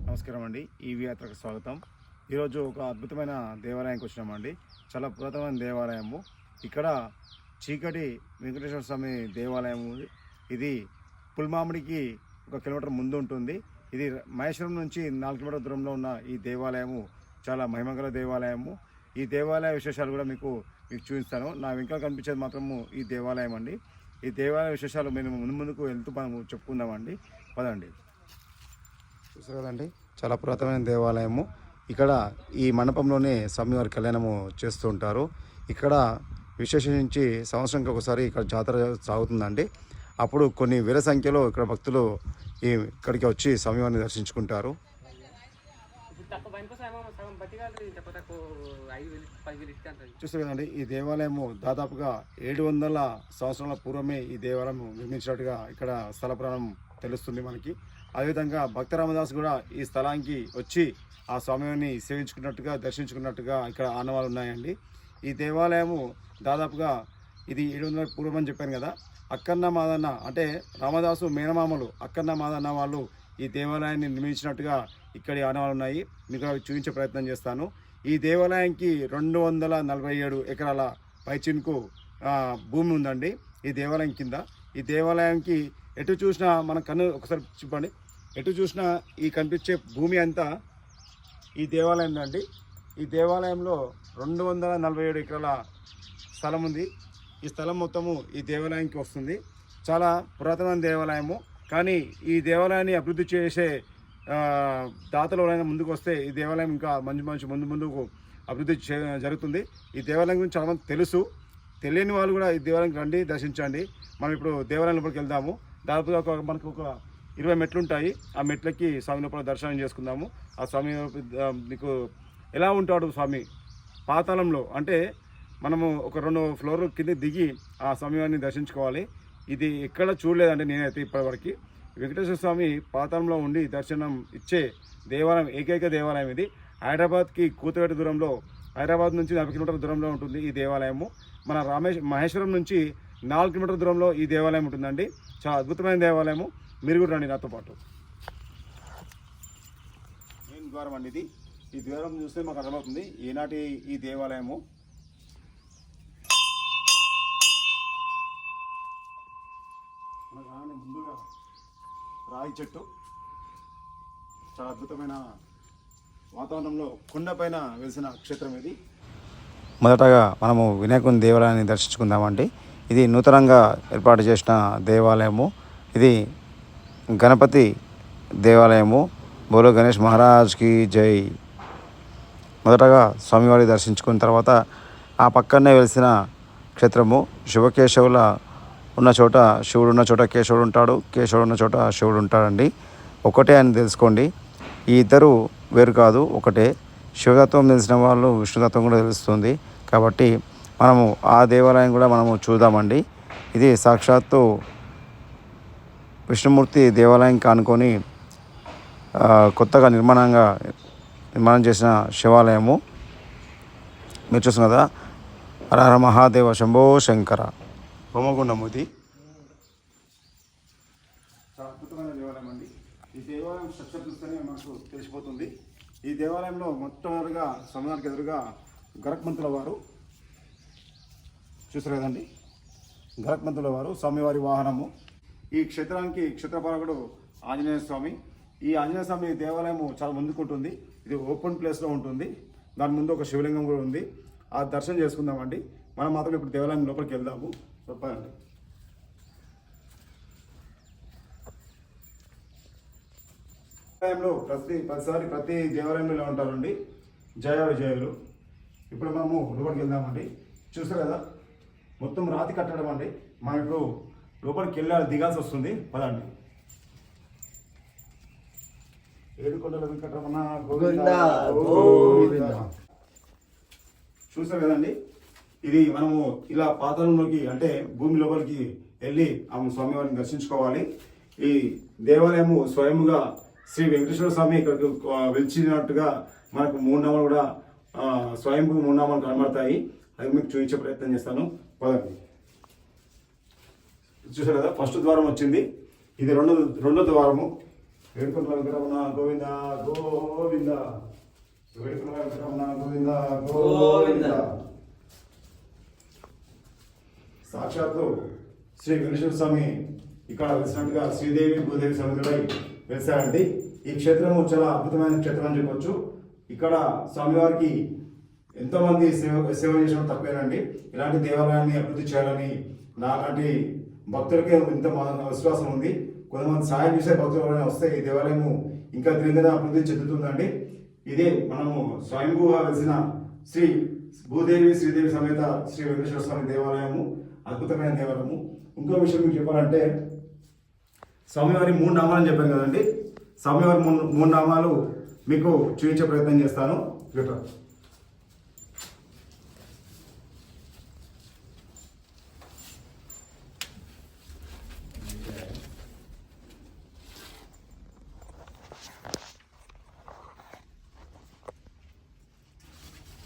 నమస్కారం అండి, ఈవీ యాత్రకు స్వాగతం. ఈరోజు ఒక అద్భుతమైన దేవాలయానికి వచ్చినామండి. చాలా పురాతనమైన దేవాలయము. ఇక్కడ చీకటి వెంకటేశ్వర స్వామి దేవాలయము. ఇది పుల్మామిడికి 1 కిలోమీటర్ ముందు ఉంటుంది. ఇది మహేశ్వరం నుంచి 4 కిలోమీటర్ల దూరంలో ఉన్న ఈ దేవాలయము చాలా మహిమగల దేవాలయము. ఈ దేవాలయ విశేషాలు కూడా మీకు చూపిస్తాను. నా వెనకాల కనిపించేది మాత్రము ఈ దేవాలయం అండి. ఈ దేవాలయ విశేషాలు మేము ముందుకు వెళ్తూ మనము చెప్పుకుందామండి. పదండి. చూసారు కదండి, చాలా పురాతనమైన దేవాలయము. ఇక్కడ ఈ మండపంలోనే స్వామివారి కళ్యాణము చేస్తూ ఉంటారు. ఇక్కడ విశేషించి సంవత్సరంకి ఒకసారి ఇక్కడ జాతర సాగుతుందండి. అప్పుడు కొన్ని వేల సంఖ్యలో ఇక్కడ భక్తులు ఇక్కడికి వచ్చి స్వామివారిని దర్శించుకుంటారు. చూస్తారు కదండి, ఈ దేవాలయము దాదాపుగా 700 సంవత్సరాల పూర్వమే ఈ దేవాలయం నిర్మించినట్టుగా ఇక్కడ స్థల పురాణం తెలుస్తుంది మనకి. అదేవిధంగా భక్త రామదాస్ కూడా ఈ స్థలానికి వచ్చి ఆ స్వామివారిని సేవించుకున్నట్టుగా దర్శించుకున్నట్టుగా ఇక్కడ ఆనవాళ్ళు ఉన్నాయండి. ఈ దేవాలయము దాదాపుగా ఇది 700 పూర్వం అని చెప్పాను కదా. అక్కన్న మాదన్న అంటే రామదాసు మేనమామలు అక్కన్న మాదన్న వాళ్ళు ఈ దేవాలయాన్ని నిర్మించినట్టుగా ఇక్కడి ఆనవాళ్ళు ఉన్నాయి. మీకు అవి చూపించే ప్రయత్నం చేస్తాను. ఈ దేవాలయానికి 247 ఎకరాల పైచిన్కు భూమి ఉందండి ఈ దేవాలయం కింద. ఈ దేవాలయానికి ఎటు చూసినా మన కన్ను ఒకసారి చూపండి, ఎటు చూసినా ఈ కనిపించే భూమి అంతా ఈ దేవాలయం అండి. ఈ దేవాలయంలో 247 ఎకరాల స్థలం ఉంది. ఈ స్థలం మొత్తము ఈ దేవాలయానికి వస్తుంది. చాలా పురాతనమైన దేవాలయము. కానీ ఈ దేవాలయాన్ని అభివృద్ధి చేసే దాతలు ఎవరైనా ముందుకు వస్తే ఈ దేవాలయం ఇంకా ముందుకు అభివృద్ధి జరుగుతుంది. ఈ దేవాలయం గురించి చాలామంది తెలుసు. తెలియని వాళ్ళు కూడా ఈ దేవాలయానికి రండి, దర్శించండి. మనం ఇప్పుడు దేవాలయం లోపలికి వెళ్దాము. దాదాపుగా మనకు ఒక 20 మెట్లు ఉంటాయి. ఆ మెట్లకి స్వామి లోపల దర్శనం చేసుకుందాము. ఆ స్వామి మీకు ఎలా ఉంటాడు స్వామి పాతాళంలో అంటే మనము ఒక 2 ఫ్లోర్ కింద దిగి ఆ స్వామివారిని దర్శించుకోవాలి. ఇది ఎక్కడ చూడలేదండి నేనైతే ఇప్పటివరకు. వెంకటేశ్వర స్వామి పాతాళంలో ఉండి దర్శనం ఇచ్చే దేవాలయం, ఏకైక దేవాలయం ఇది. హైదరాబాద్కి కూతవేట దూరంలో, హైదరాబాద్ నుంచి 40 కిలోమీటర్ల దూరంలో ఉంటుంది ఈ దేవాలయము. మన మహేశ్వరం నుంచి 4 కిలోమీటర్ల దూరంలో ఈ దేవాలయం ఉంటుందండి. చాలా అద్భుతమైన దేవాలయము. మీరు కూడా రండి నాతో పాటు. మెయిన్ ద్వారం అండి ఇది. ఈ ద్వారం చూస్తే మాకు అర్థమవుతుంది ఈనాటి ఈ దేవాలయము. మనకు ముందుగా రాయి చెట్టు, చాలా అద్భుతమైన వాతావరణంలో కొండపైన వెలిసిన క్షేత్రం ఇది. మొదటగా మనము వినాయకుని దేవాలయాన్ని దర్శించుకుందామండి. ఇది నూతనంగా ఏర్పాటు చేసిన దేవాలయము. ఇది గణపతి దేవాలయము. బోలో గణేష్ మహారాజ్కి జై. మొదటగా స్వామివారి దర్శించుకున్న తర్వాత ఆ పక్కనే వెలిసిన క్షేత్రము. శివకేశవుల ఉన్న చోట శివుడు ఉన్న చోట కేశవుడు ఉంటాడు, కేశవుడు ఉన్న చోట శివుడు ఉంటాడండి. ఒకటే అని తెలుసుకోండి. ఈ ఇద్దరు వేరు కాదు, ఒకటే. శివతత్వం తెలిసిన వాళ్ళు విష్ణుతత్వం కూడా తెలుస్తుంది. కాబట్టి మనము ఆ దేవాలయం కూడా మనము చూద్దామండి. ఇది సాక్షాత్తు విష్ణుమూర్తి దేవాలయం కానుకొని కొత్తగా నిర్మాణం చేసిన శివాలయము. మీరు చూస్తున్నారు కదా, హర హర మహాదేవ శంభో శంకర. హోమగుండము ఇది. చాలా అద్భుతమైన దేవాలయం అండి. ఈ దేవాలయం స్ట్రక్చర్ చూస్తేనే మనకు తెలిసిపోతుంది. ఈ దేవాలయంలో మొట్టమొదటిగా స్వామివారికి ఎదురుగా గరక్మంతుల వారు చూసారు కదండి. గరక్మంతుల వారు స్వామివారి వాహనము. ఈ క్షేత్రానికి క్షేత్రపాలకుడు ఆంజనేయ స్వామి. ఈ ఆంజనేయ స్వామి దేవాలయము చాలా ముందుకుంటుంది. ఇది ఓపెన్ ప్లేస్లో ఉంటుంది. దాని ముందు ఒక శివలింగం కూడా ఉంది. ఆ దర్శనం చేసుకుందామండి. మనం మాత్రం ఇప్పుడు దేవాలయం లోపలికి వెళ్దాము. చెప్పండి. దేవాలయంలో ప్రతి దేవాలయంలో ఇలా ఉంటారండి జయ విజయులు. ఇప్పుడు మనము లోపలికి వెళ్దామండి. చూస్తారు కదా, మొత్తం రాతి కట్టడం అండి. మనం ఇప్పుడు లోపలికి దిగాల్సి వస్తుంది. పదండి. ఏడుకొండల వెంకటరమణ గోవింద గోవింద. చూస్తారు కదండి, ఇది మనము ఇలా పాతాళంలోకి అంటే భూమి లోపలికి వెళ్ళి ఆ స్వామివారిని దర్శించుకోవాలి. ఈ దేవాలయము స్వయంగా శ్రీ వెంకటేశ్వర స్వామి ఇక్కడికి వెలిచినట్టుగా మనకు 3 నామాలు కూడా స్వయంభూ 3 నామాలు కనబడతాయి. అది మీకు చూపించే ప్రయత్నం చేస్తాను. పదండి. చూసారు కదా, ఫస్ట్ ద్వారం వచ్చింది. ఇది రెండో ద్వారము. వేడుకొండల వెంకటరమణ గోవింద గోవింద, వేడుకొండల వెంకటరమణ గోవింద గోవింద. సాక్షాత్తు శ్రీ వెంకటేశ్వర స్వామి ఇక్కడ వెలిసినట్టుగా శ్రీదేవి భూదేవి సమేతుడై వెలిసాడండి. ఈ క్షేత్రము చాలా అద్భుతమైన క్షేత్రం అని చెప్పొచ్చు. ఇక్కడ స్వామివారికి ఎంతోమంది సేవ చేసిన తప్పేనండి. ఇలాంటి దేవాలయాన్ని అభివృద్ధి చేయాలని నాలాంటి భక్తులకే ఇంత విశ్వాసం ఉంది. కొంతమంది సహాయం చేసే భక్తులు ఎవరైనా వస్తే ఈ దేవాలయము ఇంకా దినదిన అభివృద్ధి చెందుతుందండి. ఇదే మనము స్వయంభూగా వెలిసిన శ్రీ భూదేవి శ్రీదేవి సమేత శ్రీ వెంకటేశ్వర స్వామి దేవాలయము అద్భుతమైన దేవాలయము. ఇంకో విషయం మీకు చెప్పాలంటే, స్వామివారి 3 నామాలు చెప్పాను కదండి. స్వామివారి 3 నామాలు మీకు చూపించే ప్రయత్నం చేస్తాను.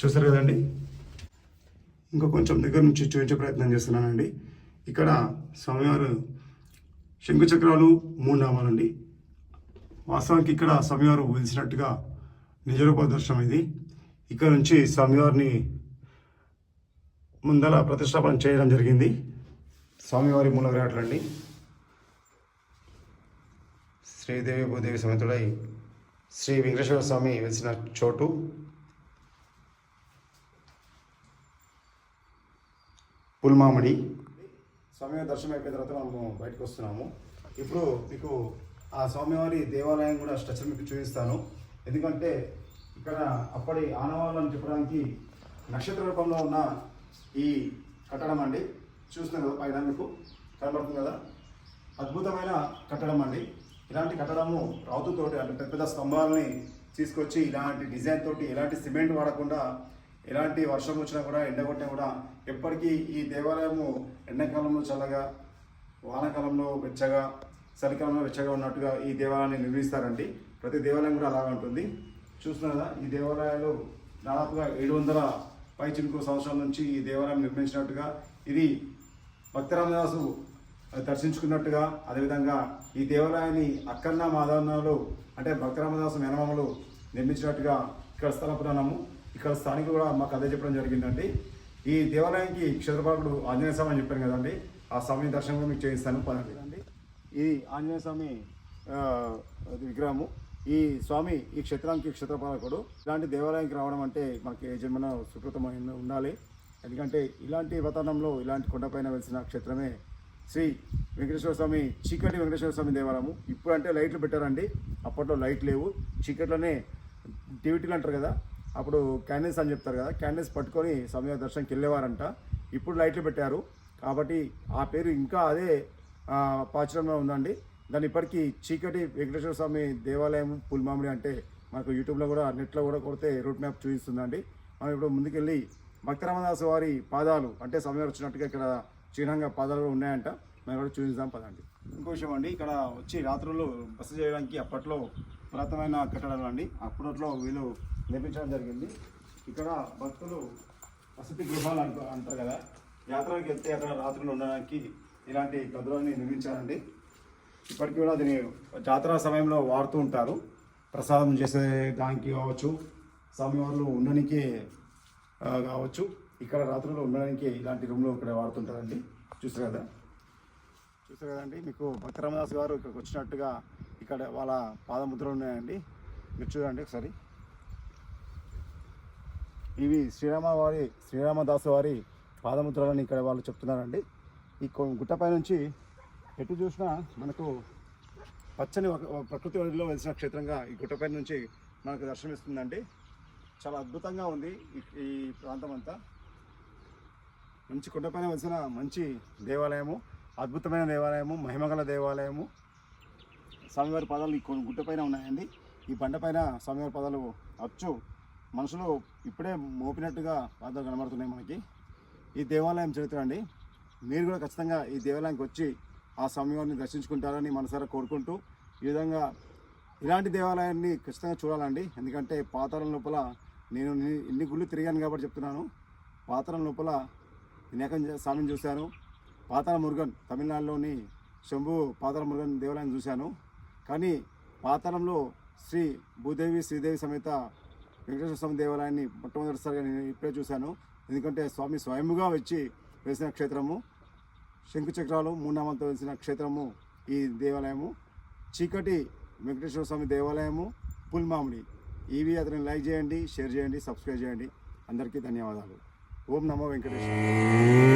చూసారు కదండి. ఇంకా కొంచెం దగ్గర నుంచి చూపించే ప్రయత్నం చేస్తున్నానండి. ఇక్కడ స్వామివారు శంకు చక్రాలు 3 నామాలండి. వాస్తవానికి ఇక్కడ స్వామివారు వెలిసినట్టుగా నిజరూప దర్శనం ఇది. ఇక్కడ నుంచి స్వామివారిని ముందర ప్రతిష్టాపన చేయడం జరిగింది. స్వామివారి మూల విరాట్లండి. శ్రీదేవి భూదేవి సమేతుడై శ్రీ వెంకటేశ్వర స్వామి వెలిసిన చోటు. పుల్మామిడి. స్వామివారి దర్శనం అయిపోయిన తర్వాత మనము బయటకు వస్తున్నాము. ఇప్పుడు మీకు ఆ స్వామివారి దేవాలయం కూడా స్ట్రక్చర్ మీకు చూపిస్తాను. ఎందుకంటే ఇక్కడ అప్పటి ఆనవాళ్ళని చెప్పడానికి నక్షత్ర రూపంలో ఉన్న ఈ కట్టడం అండి. చూస్తున్నారు కదా, పైన మీకు కనబడుతుంది కదా, అద్భుతమైన కట్టడం అండి. ఇలాంటి కట్టడము రాతుతోటి అంటే పెద్ద పెద్ద స్తంభాలని తీసుకొచ్చి ఇలాంటి డిజైన్ తోటి, ఎలాంటి సిమెంట్ వాడకుండా, ఎలాంటి వర్షం వచ్చినా కూడా ఎండ కొట్టినా కూడా ఎప్పటికీ ఈ దేవాలయము ఎండాకాలంలో చల్లగా, వానాకాలంలో వెచ్చగా, చలికాలంలో వెచ్చగా ఉన్నట్టుగా ఈ దేవాలయాన్ని నిర్మిస్తారండి. ప్రతి దేవాలయం కూడా అలాగే ఉంటుంది. చూస్తున్నారు కదా, ఈ దేవాలయాలు దాదాపుగా 700 పైచిలుకు సంవత్సరాల నుంచి ఈ దేవాలయం నిర్మించినట్టుగా, ఇది భక్త రామదాసు దర్శించుకున్నట్టుగా, అదేవిధంగా ఈ దేవాలయాన్ని అక్కన్న మాదవనాలు అంటే భక్త రామదాసు మేనమామలు నిర్మించినట్టుగా ఇక్కడ స్థల పురాణము. ఇక్కడ స్థానికులు కూడా మాకు అదే చెప్పడం జరిగిందండి. ఈ దేవాలయానికి క్షేత్రపాలకుడు ఆంజనేయ స్వామి అని చెప్పాను కదండి, ఆ స్వామి దర్శనం కూడా మీకు చేయిస్తాను. పదండి. ఇది ఆంజనేయ స్వామి విగ్రహము. ఈ స్వామి ఈ క్షేత్రానికి క్షేత్రపాలకుడు. ఇలాంటి దేవాలయానికి రావడం అంటే మనకి జన్మన సుకృతమైన ఉండాలి. ఎందుకంటే ఇలాంటి వాతావరణంలో ఇలాంటి కొండపైన వెలిసిన క్షేత్రమే శ్రీ వెంకటేశ్వర స్వామి, చీకటి వెంకటేశ్వర స్వామి దేవాలయము. ఇప్పుడు అంటే లైట్లు పెట్టారండి, అప్పట్లో లైట్ లేవు. చీకట్లోనే టీవీటీలు అంటారు కదా, అప్పుడు క్యాండిల్స్ అని చెప్తారు కదా, క్యాండిల్స్ పట్టుకొని స్వామివారి దర్శనంకి వెళ్ళేవారంట. ఇప్పుడు లైట్లు పెట్టారు కాబట్టి ఆ పేరు ఇంకా అదే ప్రాచుర్యంలో ఉందండి. దాన్ని ఇప్పటికీ చీకటి వెంకటేశ్వర స్వామి దేవాలయం పుల్మామిడి అంటే మనకు యూట్యూబ్లో కూడా నెట్లో కూడా కొడితే రూట్ మ్యాప్ చూపిస్తుందండి. మనం ఇప్పుడు ముందుకెళ్ళి భక్త రామదాసు వారి పాదాలు అంటే స్వామివారు వచ్చినట్టుగా ఇక్కడ చిహ్నంగా పాదాలు కూడా ఉన్నాయంట, మనం కూడా చూపిస్తాం. పదండి. ఇంకో విషయం అండి, ఇక్కడ వచ్చి రాత్రులు బస చేయడానికి అప్పట్లో పురాతనమైన కట్టడాలు అండి, అప్పట్లో వీళ్ళు నిర్మించడం జరిగింది. ఇక్కడ భక్తులు వసతి గృహాలు అంటారు కదా, యాత్రలకు వెళ్తే అక్కడ రాత్రులు ఉండడానికి ఇలాంటి గదులని నిర్మించారండి. ఇప్పటికీ కూడా దీన్ని జాతర సమయంలో వాడుతూ ఉంటారు. ప్రసాదం చేసే దానికి కావచ్చు, స్వామివార్లు ఉండడానికి కావచ్చు, ఇక్కడ రాత్రులు ఉండడానికి ఇలాంటి రూమ్లో ఇక్కడ వాడుతుంటారండి. చూస్తారు కదండి, మీకు భక్త రామదాస్ గారు ఇక్కడికి వచ్చినట్టుగా ఇక్కడ వాళ్ళ పాదముద్రలు ఉన్నాయండి. మీరు చూడండి ఒకసారి. ఇవి శ్రీరామదాసు వారి పాదముద్రలని ఇక్కడ వాళ్ళు చెప్తున్నారండి. ఈ గుట్టపై నుంచి ఎటు చూసినా మనకు పచ్చని ప్రకృతి ఒడిలో వెలిసిన క్షేత్రంగా ఈ గుట్టపై నుంచి మనకు దర్శనమిస్తుందండి. చాలా అద్భుతంగా ఉంది ఈ ప్రాంతం అంతా. మంచి కొండపైన వెలిసిన మంచి దేవాలయము, అద్భుతమైన దేవాలయము, మహిమగల దేవాలయము. స్వామివారి పాదాలు ఈ గుట్టపైన ఉన్నాయండి. ఈ బండపైన స్వామివారి పాదాలు అచ్చు మనుషులు ఇప్పుడే మోపినట్టుగా పాదాలు కనబడుతున్నాయి మనకి. ఈ దేవాలయం చరిత్ర అండి. మీరు కూడా ఖచ్చితంగా ఈ దేవాలయానికి వచ్చి ఆ స్వామివారిని దర్శించుకుంటారని మనసారా కోరుకుంటూ, ఈ విధంగా ఇలాంటి దేవాలయాన్ని ఖచ్చితంగా చూడాలండి. ఎందుకంటే పాతాళం లోపల నేను ఇన్ని గుళ్ళు తిరిగాను కాబట్టి చెప్తున్నాను. పాతాళం లోపల వినాయక స్వామిని చూశాను. పాతాళ మురుగన్ తమిళనాడులోని శంభు పాతాళ మురుగన్ దేవాలయాన్ని చూశాను. కానీ పాతాళంలో శ్రీ భూదేవి శ్రీదేవి సమేత వెంకటేశ్వర స్వామి దేవాలయాన్ని మొట్టమొదటిసారిగా నేను ఇప్పుడే చూశాను. ఎందుకంటే స్వామి స్వయంగా వచ్చి వేసిన క్షేత్రము, శంకు చక్రాలు 3 నామాలతో వేసిన క్షేత్రము ఈ దేవాలయము. చీకటి వెంకటేశ్వర స్వామి దేవాలయము, పుల్మామిడి. ఇవి అతను లైక్ చేయండి, షేర్ చేయండి, సబ్స్క్రైబ్ చేయండి. అందరికీ ధన్యవాదాలు. ఓం నమో వెంకటేశ్వర.